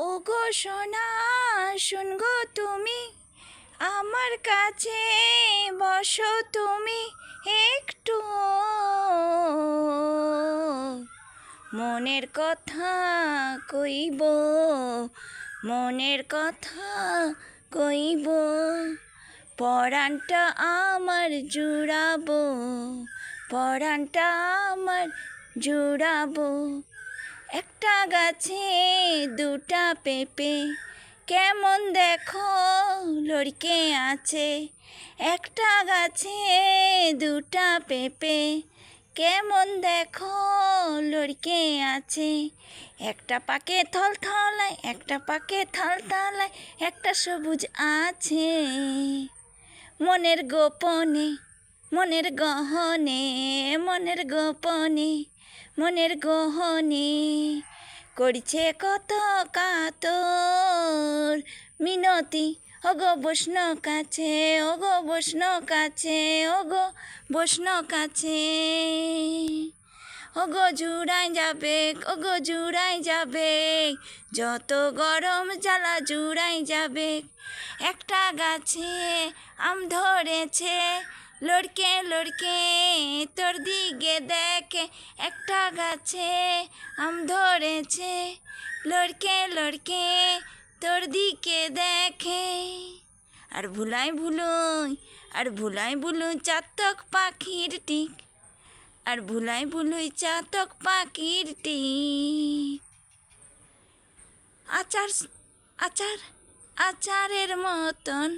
ওগো সোনা শুনগো তুমি আমার কাছে বসো তুমি একটু মনের কথা কইব মনের কথা কইব পরাণটা আমার জুড়াবো পরাণটা আমার জুড়াবো একটা গাছে দুটা পেঁপে কেমন দেখো লড়কে আছে একটা গাছে দুটা পেঁপে কেমন দেখো লড়কে আছে একটা পাকে থলথলায় একটা পাকে থলথলায় একটা সবুজ আছে মনের গোপনে মনের গহনে মনের গোপনে মনের গহনে করছে কত কাতর মিনতি ওগো বৈষ্ণ কাছে ওগো বৈষ্ণ কাছে ওগো বৈষ্ণ কাছে ওগো জুড়াই যাবে ওগো জুড়াই যাবে যত গরম জ্বালা জুড়াই যাবে একটা গাছে আম ধরেছে লড়কে লড়কে তোর দিকে দেখে একটা গাছে আম ধরেছে লড়কে লড়কে তোর দিকে দেখে আর ভুলাই ভুলুই চাতক পাখির টিক আর ভুলাই ভুলুই চাতক পাখির টিক আচার আচার আচারের মতন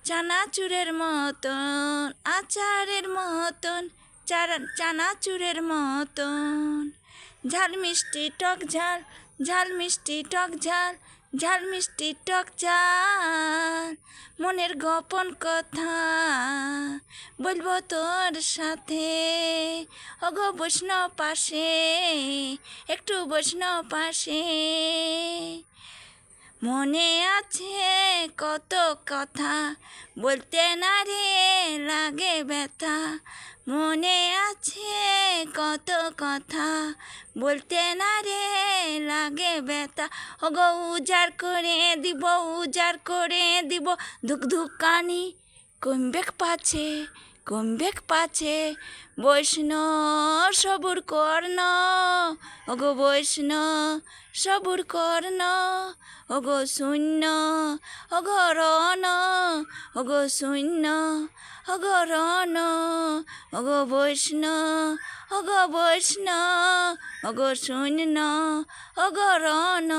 চানাচুরের মতন আচারের মতন চানাচুরের মতন ঝাল মিষ্টি টক ঝাল ঝাল মিষ্টি টক ঝাল ঝাল মিষ্টি টক ঝাল মনের গোপন কথা বলবো তোর সাথে ওগো বৈষ্ণব পাশে একটু বৈষ্ণব পাশে মনে আছে কত কথা বলতে না রে লাগে ব্যথা মনে আছে কত কথা বলতে না রে লাগে ব্যথা ওগো উজাড় করে দিব ধুক ধুক কানি কমবেক পাছে বৈষ্ণব সবুর কর্ণ ওগো বৈষ্ণব সবুর কর্ণ ওগো শূন্য ওগো রণ ওগো শূন্য ওগো রণ ওগো বৈষ্ণব ওগো শূন্য ওগো রণ